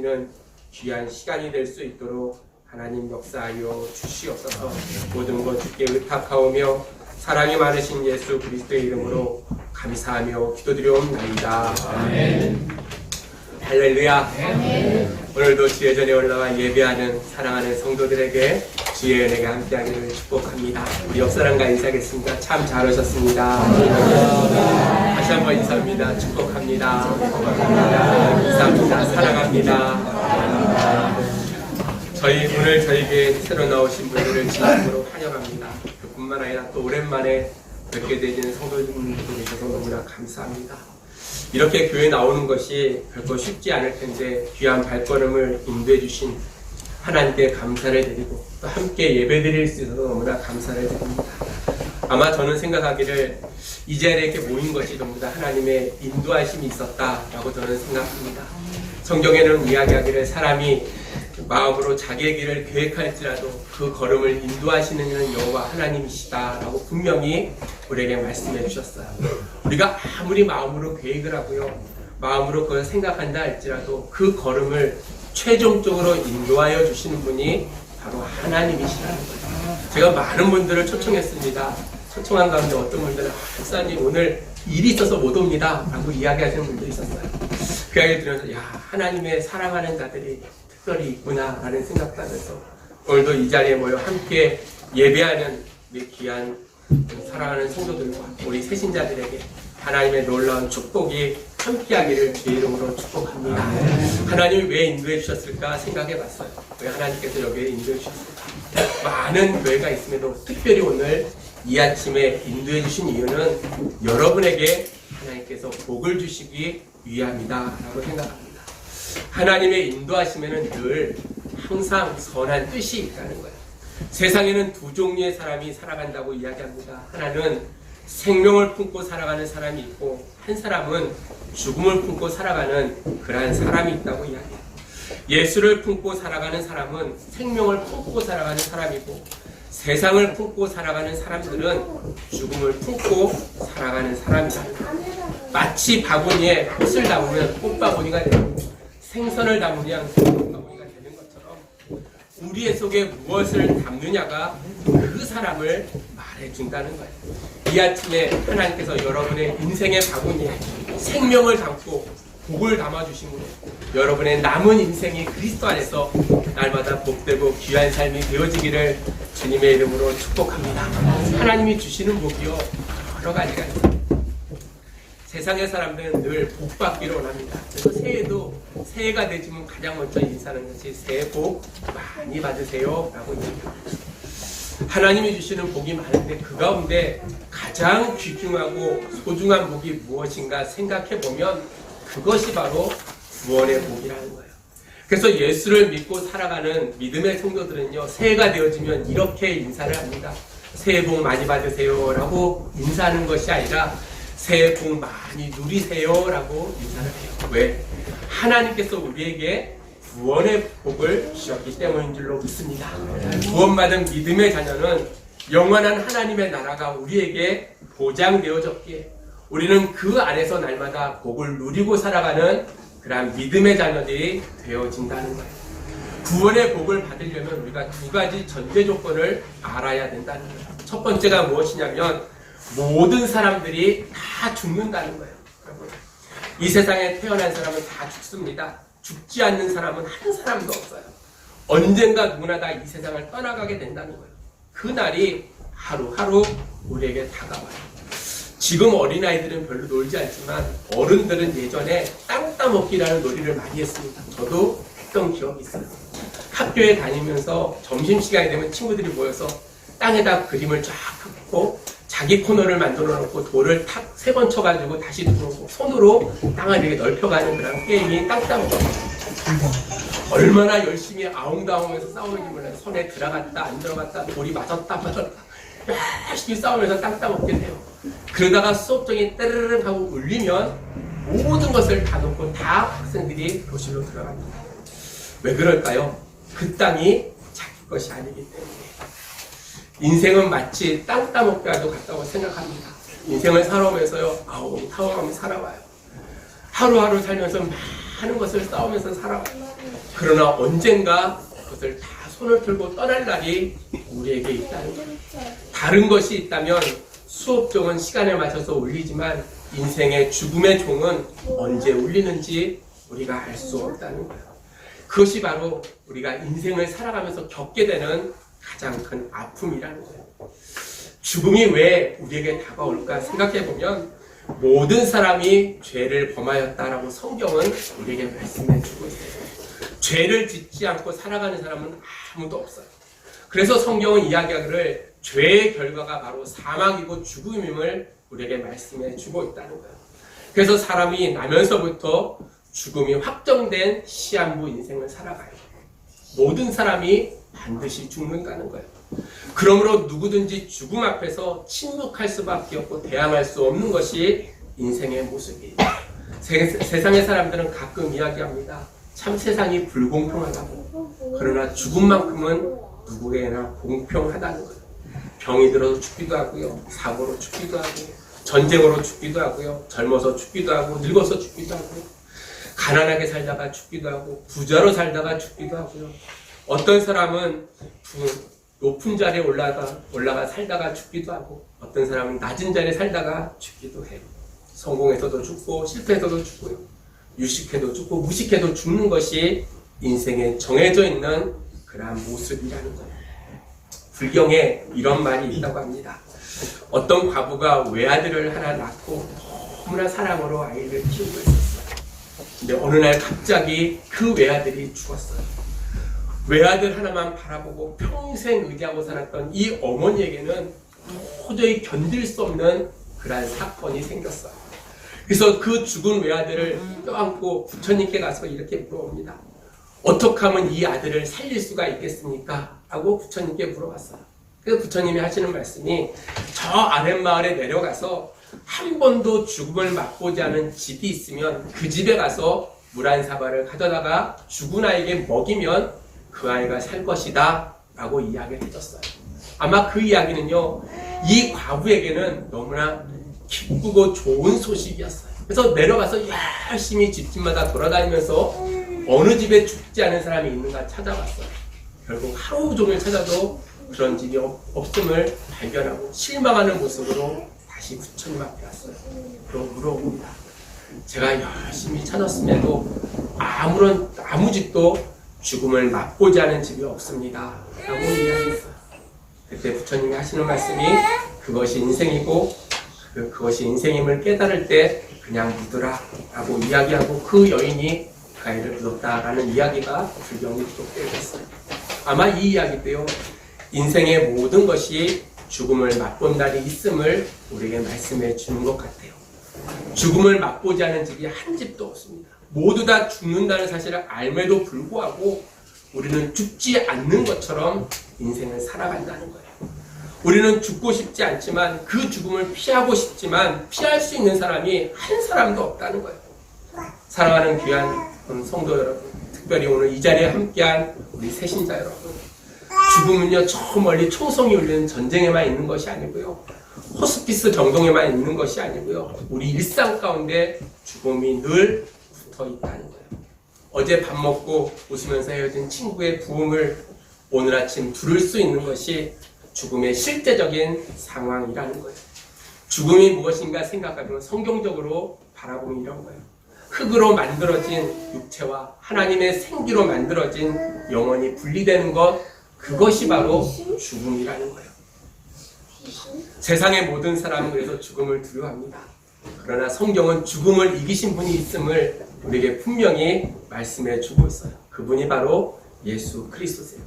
드리는 귀한 시간이 될 수 있도록 하나님 역사하여 주시옵소서. 모든 것 주께 의탁하오며 사랑이 많으신 예수 그리스도의 이름으로 감사하며 기도드리옵나이다. 아멘. 할렐루야. 아멘. 오늘도 주의 전에 올라와 예배하는 사랑하는 성도들에게 주의 은혜가 함께하기를 축복합니다. 우리 옆사람과 인사하겠습니다. 참 잘 오셨습니다. 다시 한번 인사합니다. 축복합니다. 감사합니다. 사랑합니다. 오늘 저에게 새로 나오신 분들을 진심으로 환영합니다. 그뿐만 아니라 또 오랜만에 뵙게 되는 성도님들이 계셔서 너무나 감사합니다. 이렇게 교회에 나오는 것이 결코 쉽지 않을 텐데 귀한 발걸음을 인도해 주신 하나님께 감사를 드리고 또 함께 예배 드릴 수 있어서 너무나 감사를 드립니다. 아마 저는 생각하기를 이 자리에 이렇게 모인 것이 전부 다 하나님의 인도하심이 있었다라고 저는 생각합니다. 성경에는 이야기하기를 사람이 마음으로 자기의 길을 계획할지라도 그 걸음을 인도하시는 이는 여호와 하나님이시다라고 분명히 우리에게 말씀해 주셨어요. 우리가 아무리 마음으로 계획을 하고요, 마음으로 그걸 생각한다 할지라도 그 걸음을 최종적으로 인도하여 주시는 분이 바로 하나님이시라는 거예요. 제가 많은 분들을 초청했습니다. 초청한 가운데 어떤 분들은 목사님 오늘 일이 있어서 못 옵니다 라고 이야기하시는 분들이 있었어요. 그 이야기를 들으면서 하나님의 사랑하는 자들이 특별히 있구나 라는 생각도 하면서 오늘도 이 자리에 모여 함께 예배하는 우리 귀한 사랑하는 성도들과 우리 새신자들에게 하나님의 놀라운 축복이 함께하기를 주의 이름으로 축복합니다. 하나님이 왜 인도해 주셨을까 생각해 봤어요. 왜 하나님께서 여기에 인도해 주셨을까? 많은 교회가 있음에도 특별히 오늘 이 아침에 인도해 주신 이유는 여러분에게 하나님께서 복을 주시기 위함이다 라고 생각합니다. 하나님의 인도하심에는 늘 항상 선한 뜻이 있다는 거예요. 세상에는 두 종류의 사람이 살아간다고 이야기합니다. 하나는 생명을 품고 살아가는 사람이 있고 한 사람은 죽음을 품고 살아가는 그러한 사람이 있다고 이야기해요. 예수를 품고 살아가는 사람은 생명을 품고 살아가는 사람이고 세상을 품고 살아가는 사람들은 죽음을 품고 살아가는 사람이다. 마치 바구니에 꽃을 담으면 꽃바구니가 되고 생선을 담으면 생선바구니가 되는 것처럼 우리의 속에 무엇을 담느냐가 그 사람을 말해준다는 거예요. 이 아침에 하나님께서 여러분의 인생의 바구니에 생명을 담고 복을 담아주심으로 여러분의 남은 인생이 그리스도 안에서 날마다 복되고 귀한 삶이 되어지기를 주님의 이름으로 축복합니다. 하나님이 주시는 복이요 여러 가지가 있어요. 세상의 사람들은 늘 복 받기를 원합니다. 그래서 새해가 되지만 가장 먼저 인사하는 것이 새해 복 많이 받으세요 라고 얘기합니다. 하나님이 주시는 복이 많은데 그 가운데 가장 귀중하고 소중한 복이 무엇인가 생각해보면 그것이 바로 구원의 복이라는 거예요. 그래서 예수를 믿고 살아가는 믿음의 성도들은요, 새해가 되어지면 이렇게 인사를 합니다. 새해 복 많이 받으세요 라고 인사하는 것이 아니라 새해 복 많이 누리세요 라고 인사를 해요. 왜? 하나님께서 우리에게 구원의 복을 주셨기 때문인 줄로 믿습니다. 구원받은 믿음의 자녀는 영원한 하나님의 나라가 우리에게 보장되어졌기에 우리는 그 안에서 날마다 복을 누리고 살아가는 그러한 믿음의 자녀들이 되어진다는 거예요. 구원의 복을 받으려면 우리가 두 가지 전제 조건을 알아야 된다는 거예요. 첫 번째가 무엇이냐면 모든 사람들이 다 죽는다는 거예요. 여러분, 이 세상에 태어난 사람은 다 죽습니다. 죽지 않는 사람은 한 사람도 없어요. 언젠가 누구나 다 이 세상을 떠나가게 된다는 거예요. 그 날이 하루하루 우리에게 다가와요. 지금 어린아이들은 별로 놀지 않지만 어른들은 예전에 땅 따먹기라는 놀이를 많이 했습니다. 저도 했던 기억이 있어요. 학교에 다니면서 점심시간이 되면 친구들이 모여서 땅에다 그림을 쫙 긋고 자기 코너를 만들어 놓고 돌을 탁 3번 쳐가지고 다시 들어오고 손으로 땅을 이렇게 넓혀가는 그런 게임이 땅 따먹기. 얼마나 열심히 아웅다웅해서 싸우는지 몰라요. 손에 들어갔다 안 들어갔다 돌이 맞았다 열심히 싸우면서 땅 따먹게 돼요. 그러다가 수업정이 따르르 하고 울리면 모든 것을 다 놓고 다 학생들이 교실로 들어갑니다. 왜 그럴까요? 그 땅이 자기 것이 아니기 때문에. 인생은 마치 땅 따먹기와도 같다고 생각합니다. 인생을 살아오면서요, 아웅다웅하며 살아와요. 하루하루 살면서 많은 것을 싸우면서 살아와요. 그러나 언젠가 그것을 다 손을 들고 떠날 날이 우리에게 있다는 거예요. 다른 것이 있다면 수업종은 시간에 맞춰서 울리지만 인생의 죽음의 종은 언제 울리는지 우리가 알 수 없다는 거예요. 그것이 바로 우리가 인생을 살아가면서 겪게 되는 가장 큰 아픔이라는 거예요. 죽음이 왜 우리에게 다가올까 생각해보면 모든 사람이 죄를 범하였다라고 성경은 우리에게 말씀해 주고 있어요. 죄를 짓지 않고 살아가는 사람은 아무도 없어요. 그래서 성경은 이야기하기를 죄의 결과가 바로 사망이고 죽음임을 우리에게 말씀해 주고 있다는 거예요. 그래서 사람이 나면서부터 죽음이 확정된 시한부 인생을 살아가요. 모든 사람이 반드시 죽는다는 거예요. 그러므로 누구든지 죽음 앞에서 침묵할 수밖에 없고 대항할 수 없는 것이 인생의 모습이에요. 세상의 사람들은 가끔 이야기합니다. 참 세상이 불공평하다고. 그러나 죽음만큼은 누구에게나 공평하다는 거예요. 병이 들어서 죽기도 하고요. 사고로 죽기도 하고 전쟁으로 죽기도 하고요. 젊어서 죽기도 하고 늙어서 죽기도 하고요. 가난하게 살다가 죽기도 하고 부자로 살다가 죽기도 하고요. 어떤 사람은 높은 자리에 올라가 살다가 죽기도 하고 어떤 사람은 낮은 자리에 살다가 죽기도 해요. 성공해서도 죽고 실패해서도 죽고요. 유식해도 죽고 무식해도 죽는 것이 인생에 정해져 있는 그러한 모습이라는 거예요. 불경에 이런 말이 있다고 합니다. 어떤 과부가 외아들을 하나 낳고 너무나 사랑으로 아이를 키우고 있었어요. 근데 어느 날 갑자기 그 외아들이 죽었어요. 외아들 하나만 바라보고 평생 의지하고 살았던 이 어머니에게는 도저히 견딜 수 없는 그러한 사건이 생겼어요. 그래서 그 죽은 외아들을 껴안고 부처님께 가서 이렇게 물어봅니다. 어떻게 하면 이 아들을 살릴 수가 있겠습니까? 하고 부처님께 물어봤어요. 그래서 부처님이 하시는 말씀이 저 아랫마을에 내려가서 한 번도 죽음을 맛보지 않은 집이 있으면 그 집에 가서 물 한 사발을 가져다가 죽은 아이에게 먹이면 그 아이가 살 것이다 라고 이야기를 해줬어요. 아마 그 이야기는요, 이 과부에게는 너무나 기쁘고 좋은 소식이었어요. 그래서 내려가서 열심히 집집마다 돌아다니면서 어느 집에 죽지 않은 사람이 있는가 찾아봤어요. 결국 하루 종일 찾아도 그런 집이 없음을 발견하고 실망하는 모습으로 다시 부처님 앞에 왔어요. 그리고 물어봅니다. 제가 열심히 찾았음에도 아무 집도 죽음을 맛보지 않은 집이 없습니다 라고 이야기했어요. 그때 부처님이 하시는 말씀이 그것이 인생이고 그것이 인생임을 깨달을 때 그냥 믿으라 라고 이야기하고 그 여인이 그 아이를 믿었다라는 이야기가 불경에 기록되어 있어요. 아마 이 이야기도요, 인생의 모든 것이 죽음을 맛본 날이 있음을 우리에게 말씀해 주는 것 같아요. 죽음을 맛보지 않은 집이 한 집도 없습니다. 모두 다 죽는다는 사실을 알매도 불구하고 우리는 죽지 않는 것처럼 인생을 살아간다는 거예요. 우리는 죽고 싶지 않지만 그 죽음을 피하고 싶지만 피할 수 있는 사람이 한 사람도 없다는 거예요. 사랑하는 귀한 성도 여러분, 특별히 오늘 이 자리에 함께한 우리 새신자 여러분, 죽음은요 저 멀리 총성이 울리는 전쟁에만 있는 것이 아니고요, 호스피스 병동에만 있는 것이 아니고요, 우리 일상 가운데 죽음이 늘 붙어 있다는 거예요. 어제 밥 먹고 웃으면서 헤어진 친구의 부흥을 오늘 아침 들을 수 있는 것이 죽음의 실제적인 상황이라는 거예요. 죽음이 무엇인가 생각하면 성경적으로 바라보면 이런 거예요. 흙으로 만들어진 육체와 하나님의 생기로 만들어진 영혼이 분리되는 것, 그것이 바로 죽음이라는 거예요. 세상의 모든 사람은 그래서 죽음을 두려워합니다. 그러나 성경은 죽음을 이기신 분이 있음을 우리에게 분명히 말씀해 주고 있어요. 그분이 바로 예수 그리스도세요.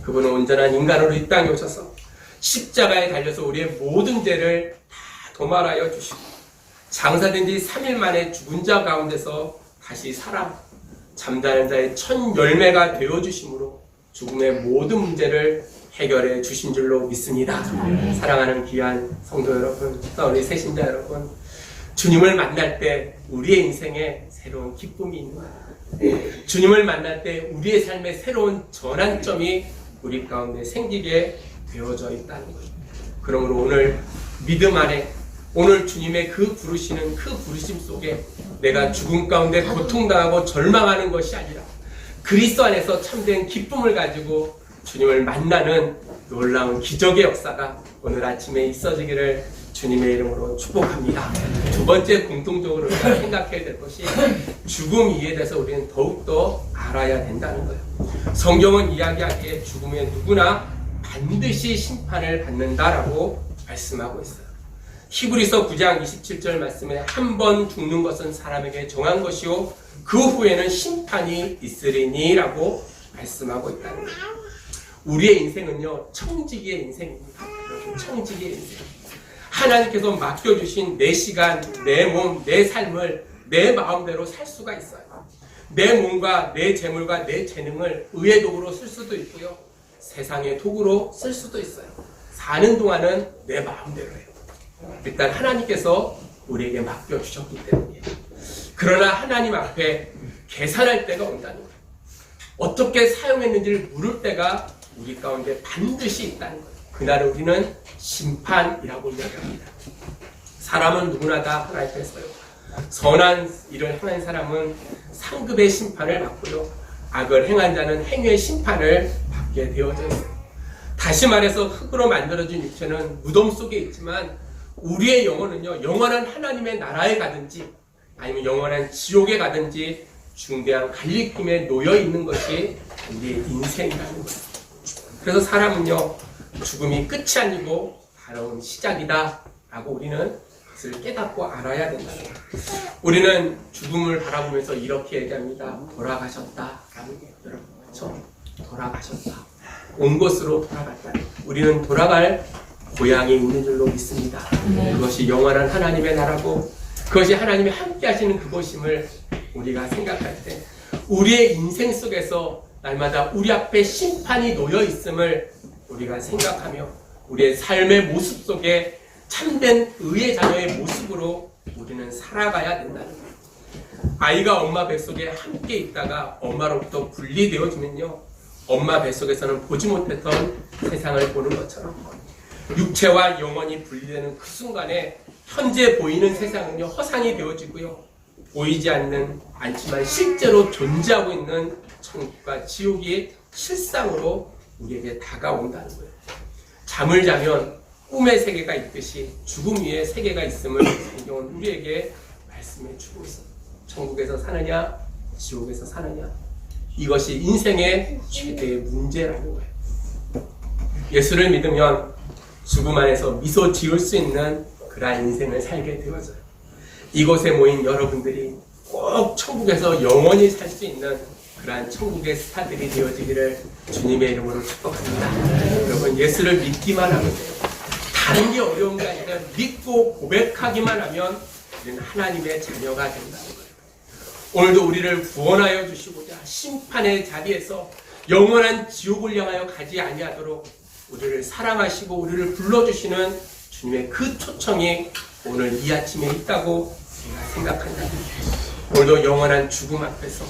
그분은 온전한 인간으로 이 땅에 오셔서 십자가에 달려서 우리의 모든 죄를 다 도말하여 주시고 장사된 지 3일 만에 죽은 자 가운데서 다시 살아 잠자는 자의 첫 열매가 되어주심으로 죽음의 모든 문제를 해결해 주신 줄로 믿습니다. 사랑하는 귀한 성도 여러분, 우리 새신자 여러분, 주님을 만날 때 우리의 인생에 새로운 기쁨이 있는 거예요. 주님을 만날 때 우리의 삶에 새로운 전환점이 우리 가운데 생기게 되어져 있다는 거예요. 그러므로 오늘 믿음 안에 오늘 주님의 그 부르시는 그 부르심 속에 내가 죽음 가운데 고통당하고 절망하는 것이 아니라 그리스도 안에서 참된 기쁨을 가지고 주님을 만나는 놀라운 기적의 역사가 오늘 아침에 있어지기를 주님의 이름으로 축복합니다. 두 번째 공통적으로 우리가 생각해야 될 것이 죽음 이에 대해서 우리는 더욱더 알아야 된다는 거예요. 성경은 이야기하기에 죽음에 누구나 반드시 심판을 받는다라고 말씀하고 있어요. 히브리서 9장 27절 말씀에 한 번 죽는 것은 사람에게 정한 것이요 그 후에는 심판이 있으리니 라고 말씀하고 있다는 거예요. 우리의 인생은요 청지기의 인생입니다. 청지기의 인생. 하나님께서 맡겨주신 내 시간, 내 몸, 내 삶을 내 마음대로 살 수가 있어요. 내 몸과 내 재물과 내 재능을 의의 도구로 쓸 수도 있고요. 세상의 도구로 쓸 수도 있어요. 사는 동안은 내 마음대로 해요. 일단 하나님께서 우리에게 맡겨주셨기 때문이에요. 그러나 하나님 앞에 계산할 때가 온다는 거예요. 어떻게 사용했는지를 물을 때가 우리 가운데 반드시 있다는 거예요. 그날을 우리는 심판이라고 이야기합니다. 사람은 누구나 다 하나님 앞에서요. 선한 일을 행한 사람은 상급의 심판을 받고요. 악을 행한 자는 행위의 심판을 받게 되어져 있어요. 다시 말해서 흙으로 만들어진 육체는 무덤 속에 있지만 우리의 영혼은요, 영원한 하나님의 나라에 가든지 아니면 영원한 지옥에 가든지 중대한 갈림길에 놓여 있는 것이 우리의 인생이라는 거예요. 그래서 사람은요, 죽음이 끝이 아니고 바로 시작이다 라고 우리는 그것을 깨닫고 알아야 된다는 거예요. 우리는 죽음을 바라보면서 이렇게 얘기합니다. 돌아가셨다 라는 거예요. 여러분, 그렇죠? 돌아가셨다. 온 곳으로 돌아갔다. 우리는 돌아갈 고향이 있는 줄로 믿습니다. 그것이 영원한 하나님의 나라고 그것이 하나님이 함께 하시는 그곳임을 우리가 생각할 때 우리의 인생 속에서 날마다 우리 앞에 심판이 놓여 있음을 우리가 생각하며 우리의 삶의 모습 속에 참된 의의 자녀의 모습으로 우리는 살아가야 된다는 거예요. 아이가 엄마 뱃속에 함께 있다가 엄마로부터 분리되어지면요, 엄마 뱃속에서는 보지 못했던 세상을 보는 것처럼 육체와 영혼이 분리되는 그 순간에 현재 보이는 세상은요 허상이 되어지고요, 보이지 않지만 실제로 존재하고 있는 천국과 지옥이 실상으로 우리에게 다가온다는 거예요. 잠을 자면 꿈의 세계가 있듯이 죽음 위에 세계가 있음을 성경은 우리에게 말씀해 주고 있어요. 천국에서 사느냐 지옥에서 사느냐, 이것이 인생의 최대의 문제라는 거예요. 예수를 믿으면 죽음 안에서 미소 지을 수 있는 그러한 인생을 살게 되어져요. 이곳에 모인 여러분들이 꼭 천국에서 영원히 살 수 있는 그러한 천국의 스타들이 되어지기를 주님의 이름으로 축복합니다. 여러분, 예수를 믿기만 하면 돼요. 다른 게 어려운 게 아니라 믿고 고백하기만 하면 우리는 하나님의 자녀가 된다는 거예요. 오늘도 우리를 구원하여 주시고자 심판의 자리에서 영원한 지옥을 향하여 가지 아니하도록 우리를 사랑하시고 우리를 불러주시는 주님의 그 초청이 오늘 이 아침에 있다고 제가 생각한다. 오늘도 영원한 죽음 앞에서,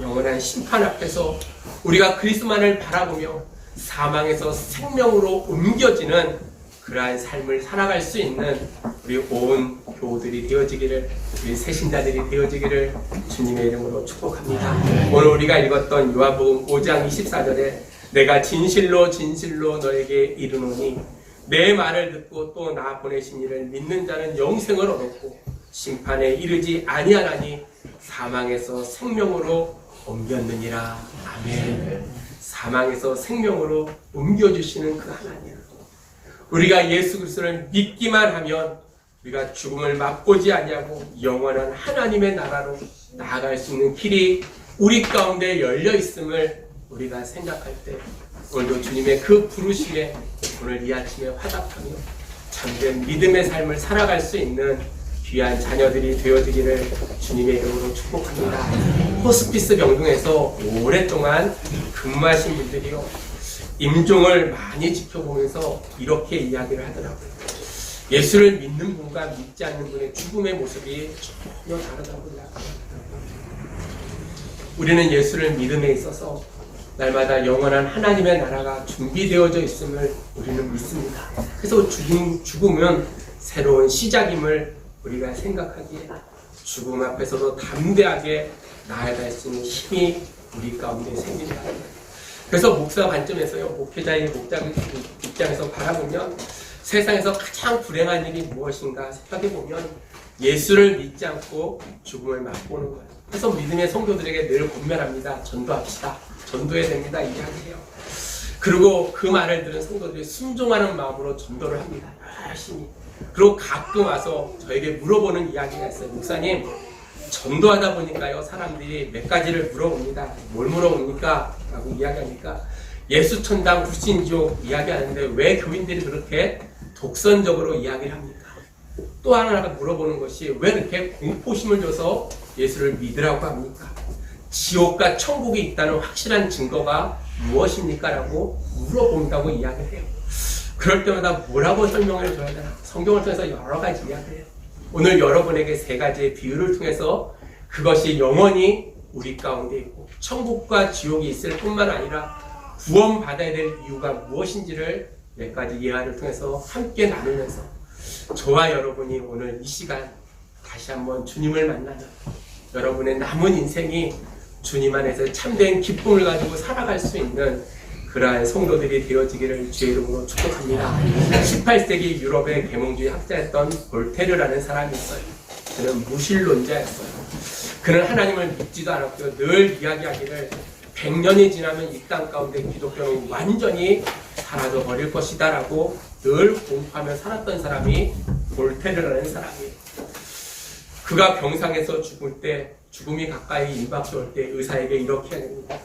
영원한 심판 앞에서 우리가 그리스도만을 바라보며 사망에서 생명으로 옮겨지는 그러한 삶을 살아갈 수 있는 우리 온 교우들이 되어지기를, 우리 새신자들이 되어지기를 주님의 이름으로 축복합니다. 오늘 우리가 읽었던 요한복음 5장 24절에 내가 진실로 진실로 너에게 이르노니 내 말을 듣고 또 나 보내신 이를 믿는 자는 영생을 얻었고 심판에 이르지 아니하나니 사망에서 생명으로 옮겼느니라. 아멘. 사망에서 생명으로 옮겨주시는 그 하나님, 우리가 예수 그리스도를 믿기만 하면 우리가 죽음을 맛보지 아니하고 영원한 하나님의 나라로 나아갈 수 있는 길이 우리 가운데 열려 있음을 우리가 생각할 때 오늘도 주님의 그 부르심에 오늘 이 아침에 화답하며 참된 믿음의 삶을 살아갈 수 있는 귀한 자녀들이 되어지기를 주님의 이름으로 축복합니다. 호스피스 병동에서 오랫동안 근무하신 분들이요, 임종을 많이 지켜보면서 이렇게 이야기를 하더라고요. 예수를 믿는 분과 믿지 않는 분의 죽음의 모습이 전혀 다르다고 이야기합니다. 우리는 예수를 믿음에 있어서 날마다 영원한 하나님의 나라가 준비되어져 있음을 우리는 믿습니다. 그래서 죽음은 새로운 시작임을 우리가 생각하기에 죽음 앞에서도 담대하게 나아갈 수 있는 힘이 우리 가운데 생긴다는 거예요. 그래서 목사 관점에서요, 목회자의 입장에서 바라보면 세상에서 가장 불행한 일이 무엇인가 생각해보면 예수를 믿지 않고 죽음을 맛보는 거예요. 그래서 믿음의 성도들에게 늘 권면합니다. 전도합시다. 전도해야 됩니다. 이야기해요. 그리고 그 말을 들은 성도들이 순종하는 마음으로 전도를 합니다. 열심히. 그리고 가끔 와서 저에게 물어보는 이야기가 있어요. 목사님, 전도하다 보니까요, 사람들이 몇 가지를 물어봅니다. 뭘 물어봅니까? 라고 이야기하니까 예수 천당 불신지옥 이야기하는데 왜 교인들이 그렇게 독선적으로 이야기를 합니까? 또 하나 물어보는 것이 왜 그렇게 공포심을 줘서 예수를 믿으라고 합니까? 지옥과 천국이 있다는 확실한 증거가 무엇입니까? 라고 물어본다고 이야기를 해요. 그럴 때마다 뭐라고 설명을 줘야 되나? 성경을 통해서 여러 가지 이야기를 해요. 오늘 여러분에게 세 가지의 비유를 통해서 그것이 영원히 우리 가운데 있고 천국과 지옥이 있을 뿐만 아니라 구원받아야 될 이유가 무엇인지를 몇 가지 예화를 통해서 함께 나누면서 저와 여러분이 오늘 이 시간 다시 한번 주님을 만나는 여러분의 남은 인생이 주님 안에서 참된 기쁨을 가지고 살아갈 수 있는 그러한 성도들이 되어지기를 주의 이름으로 축복합니다. 18세기 유럽의 계몽주의 학자였던 볼테르라는 사람이 있어요. 그는 무신론자였어요. 그는 하나님을 믿지도 않았고요. 늘 이야기하기를 100년이 지나면 이 땅 가운데 기독교는 완전히 사라져 버릴 것이다 라고 늘 공부하며 살았던 사람이 볼테르라는 사람이에요. 그가 병상에서 죽을 때, 죽음이 가까이 임박해 올 때 의사에게 이렇게 합니다.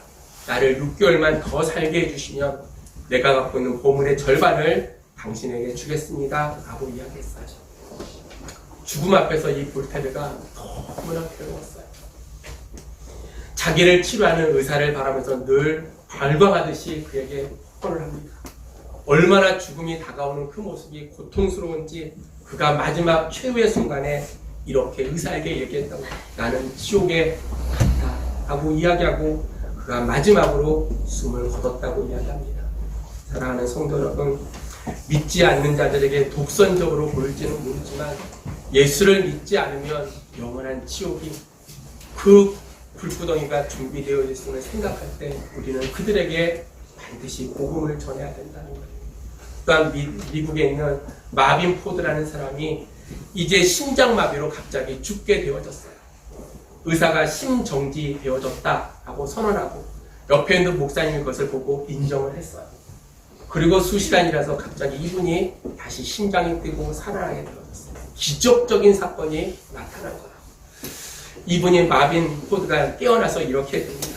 나를 6개월만 더 살게 해주시면 내가 갖고 있는 보물의 절반을 당신에게 주겠습니다 라고 이야기했어요. 죽음 앞에서 이 볼테르가 너무나 괴로웠어요. 자기를 치료하는 의사를 바라면서 늘 발광하듯이 그에게 헌을 합니다. 얼마나 죽음이 다가오는 그 모습이 고통스러운지 그가 마지막 최후의 순간에 이렇게 의사에게 얘기했다고, 나는 지옥에 갔다 하고 이야기하고 그가 마지막으로 숨을 거뒀다고 이야기합니다. 사랑하는 성도 여러분, 믿지 않는 자들에게 독선적으로 보일지는 모르지만 예수를 믿지 않으면 영원한 지옥이 그 불구덩이가 준비되어 있음을 생각할 때 우리는 그들에게 반드시 복음을 전해야 된다는 거예요. 또한 미국에 있는 마빈 포드라는 사람이 이제 심장마비로 갑자기 죽게 되어졌어요. 의사가 심정지 되어졌다라고 선언하고 옆에 있는 목사님이 그것을 보고 인정을 했어요. 그리고 수시간이라서 갑자기 이분이 다시 심장이 뛰고 살아나게 되어졌어요. 기적적인 사건이 나타난 거예요. 이분이 마빈 포드가 깨어나서 이렇게 됩니다.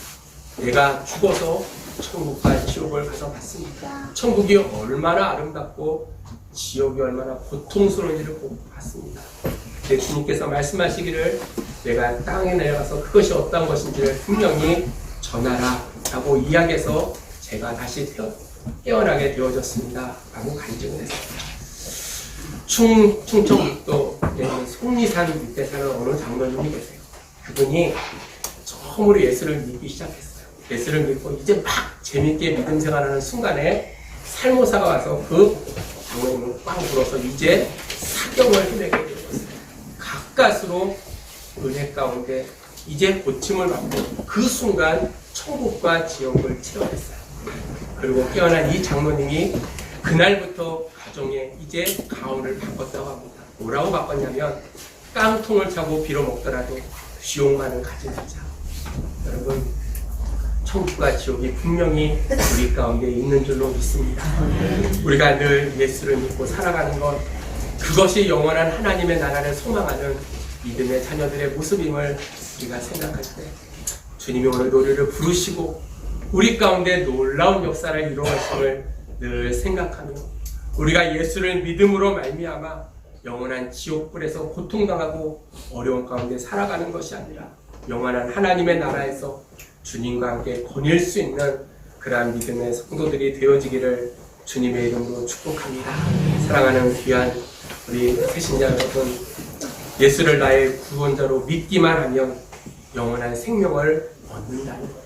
내가 죽어서 천국과 지옥을 가서 봤습니다. 천국이 얼마나 아름답고 지옥이 얼마나 고통스러운지를 봤습니다. 그때 주님께서 말씀하시기를 내가 땅에 내려가서 그것이 어떤 것인지를 분명히 전하라 라고 이야기해서 제가 다시 깨어나게 되어졌습니다 라고 간증을 했습니다. 충청북도에 있는 속리산 밑에 사는 어느 장로님이 계세요. 그분이 처음으로 예수를 믿기 시작했어요. 예수를 믿고 이제 막 재밌게 믿음 생활하는 순간에 살모사가 와서 그 장로님을 꽉 불어서 이제 사경을 해내게 되었어요. 가까스로 은혜 가운데 이제 고침을 받고 그 순간 천국과 지옥을 체험했어요. 그리고 깨어난 이 장로님이 그날부터 가정에 이제 가운을 바꿨다고 합니다. 뭐라고 바꿨냐면 깡통을 차고 빌어먹더라도 지옥만은 가지 말자. 여러분, 천국과 지옥이 분명히 우리 가운데 있는 줄로 믿습니다. 우리가 늘 예수를 믿고 살아가는 것, 그것이 영원한 하나님의 나라를 소망하는 믿음의 자녀들의 모습임을 우리가 생각할 때 주님이 오늘 우리를 부르시고 우리 가운데 놀라운 역사를 이루어가심을 늘 생각하며 우리가 예수를 믿음으로 말미암아 영원한 지옥불에서 고통당하고 어려운 가운데 살아가는 것이 아니라 영원한 하나님의 나라에서 주님과 함께 거닐 수 있는 그러한 믿음의 성도들이 되어지기를 주님의 이름으로 축복합니다. 사랑하는 귀한 우리 새신자 여러분, 예수를 나의 구원자로 믿기만 하면 영원한 생명을 얻는다는 거예요.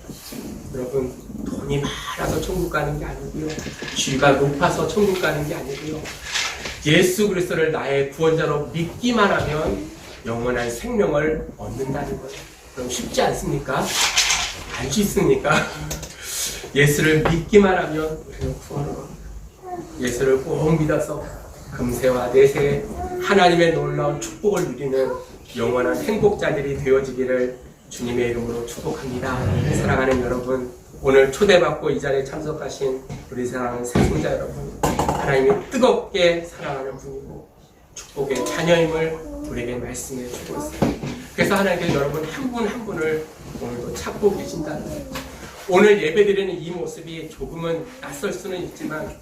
여러분, 돈이 많아서 천국 가는 게 아니고요, 쥐가 높아서 천국 가는 게 아니고요, 예수 그리스도를 나의 구원자로 믿기만 하면 영원한 생명을 얻는다는 거예요. 그럼 쉽지 않습니까? 알 수 있습니까? 예수를 믿기만 하면 우리는 구원을 얻습니다. 예수를 꼭 믿어서 금세와 내세 하나님의 놀라운 축복을 누리는 영원한 행복자들이 되어지기를 주님의 이름으로 축복합니다. 사랑하는 여러분, 오늘 초대받고 이 자리에 참석하신 우리 사랑하는 새송자 여러분, 하나님이 뜨겁게 사랑하는 분이고 축복의 자녀임을 우리에게 말씀해 주고 있어요. 그래서 하나님께서 여러분 한 분 한 분을 오늘도 찾고 계신다는 거예요. 오늘 예배드리는 이 모습이 조금은 낯설 수는 있지만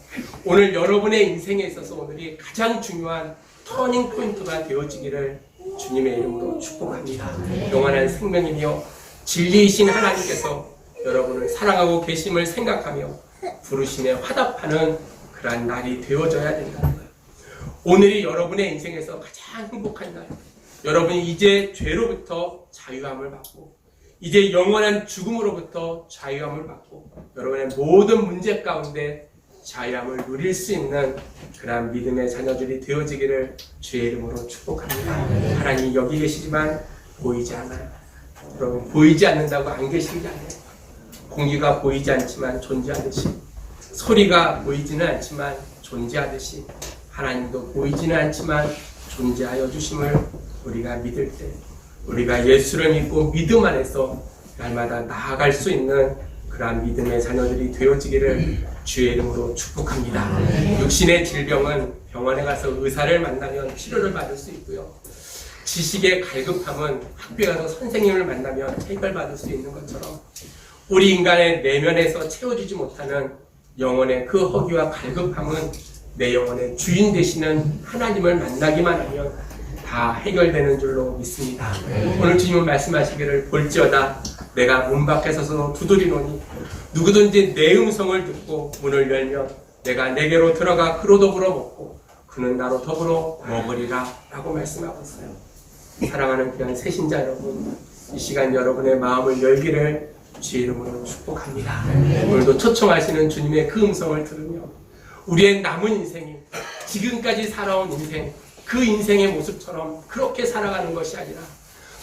오늘 여러분의 인생에 있어서 오늘이 가장 중요한 터닝 포인트가 되어지기를 주님의 이름으로 축복합니다. 영원한 생명이며 진리이신 하나님께서 여러분을 사랑하고 계심을 생각하며 부르심에 화답하는 그러한 날이 되어져야 된다는 거예요. 오늘이 여러분의 인생에서 가장 행복한 날, 여러분이 이제 죄로부터 자유함을 받고 이제 영원한 죽음으로부터 자유함을 받고 여러분의 모든 문제 가운데 자유함을 누릴 수 있는 그러한 믿음의 자녀들이 되어지기를 주의 이름으로 축복합니다. 하나님이 여기 계시지만 보이지 않아요. 여러분 보이지 않는다고 안 계신 게 아니에요. 공기가 보이지 않지만 존재하듯이, 소리가 보이지는 않지만 존재하듯이 하나님도 보이지는 않지만 존재하여 주심을 우리가 믿을 때 우리가 예수를 믿고 믿음 안에서 날마다 나아갈 수 있는 그러한 믿음의 자녀들이 되어지기를 주의 이름으로 축복합니다. 육신의 질병은 병원에 가서 의사를 만나면 치료를 받을 수 있고요. 지식의 갈급함은 학교에 가서 선생님을 만나면 해결받을 수 있는 것처럼 우리 인간의 내면에서 채워주지 못하는 영혼의 그 허기와 갈급함은 내 영혼의 주인 되시는 하나님을 만나기만 하면 다 해결되는 줄로 믿습니다. 오늘 주님은 말씀하시기를 볼지어다 내가 문 밖에 서서 두드리노니 누구든지 내 음성을 듣고 문을 열면 내가 내게로 들어가 그로 더불어 먹고 그는 나로 더불어 먹으리라 라고 말씀하고 있어요. 사랑하는 귀한 새신자 여러분, 이 시간 여러분의 마음을 열기를 주의 이름으로 축복합니다. 오늘도 초청하시는 주님의 그 음성을 들으며 우리의 남은 인생이 지금까지 살아온 인생, 그 인생의 모습처럼 그렇게 살아가는 것이 아니라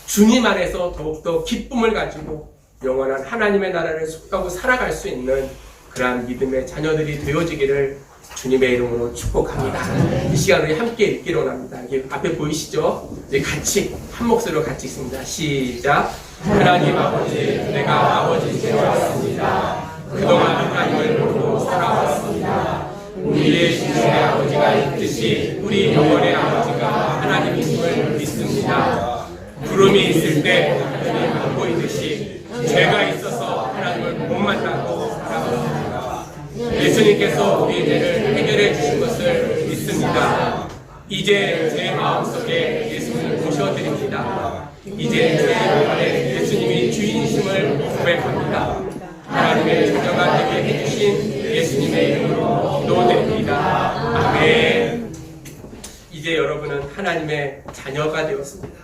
주님 안에서 더욱더 기쁨을 가지고 영원한 하나님의 나라를 속하고 살아갈 수 있는 그러한 믿음의 자녀들이 되어지기를 주님의 이름으로 축복합니다. 이 시간 우리 함께 읽기로 원합니다. 여기 앞에 보이시죠? 이제 같이 한 목소리로 같이 읽습니다. 시작. 하나님 아버지, 내가 아버지께 왔습니다. 그동안 하나님을 모르고 살아왔습니다. 우리의 신의 아버지가 있듯이 우리 영혼의 아버지가 하나님이심을 믿습니다. 구름이 있을 때 하나님이 안 보이듯이 죄가 있어서 하나님을 못 만나고 살아왔습니다. 예수님께서 우리의 죄를 해결해 주신 것을 믿습니다. 이제 제 마음속에 예수님을 모셔드립니다. 이제 제 영혼에 예수님이 주인이심을 고백합니다. 하나님의 자녀가 되게 해주신 예수님의 이름으로 기도드립니다. 아멘. 이제 여러분은 하나님의 자녀가 되었습니다.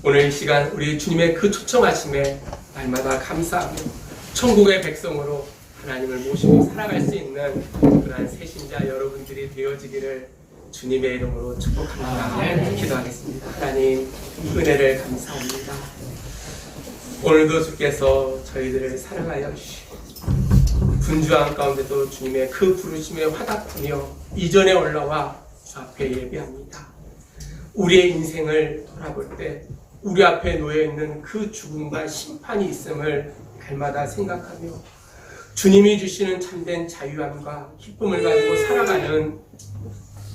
오늘 이 시간 우리 주님의 그 초청하심에 날마다 감사하며 천국의 백성으로 하나님을 모시고 살아갈 수 있는 그러한 새신자 여러분들이 되어지기를 주님의 이름으로 축복합니다. 기도하겠습니다. 하나님 은혜를 감사합니다. 오늘도 주께서 저희들을 사랑하여 주시고 분주한 가운데도 주님의 그 부르심에 화답하며 이전에 올라와 주 앞에 예배합니다. 우리의 인생을 돌아볼 때 우리 앞에 놓여있는 그 죽음과 심판이 있음을 날마다 생각하며 주님이 주시는 참된 자유함과 기쁨을 가지고 살아가는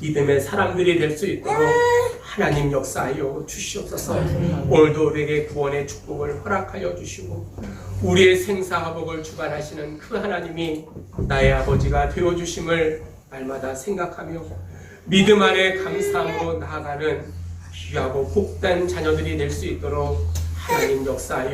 믿음의 사람들이 될 수 있도록 하나님 역사하여 주시옵소서. 오늘도 우리에게 구원의 축복을 허락하여 주시고 우리의 생사화복을 주관하시는 그 하나님이 나의 아버지가 되어주심을 날마다 생각하며 믿음 안에 감사함으로 나아가는 귀하고 복된 자녀들이 될 수 있도록 하나님 역사하여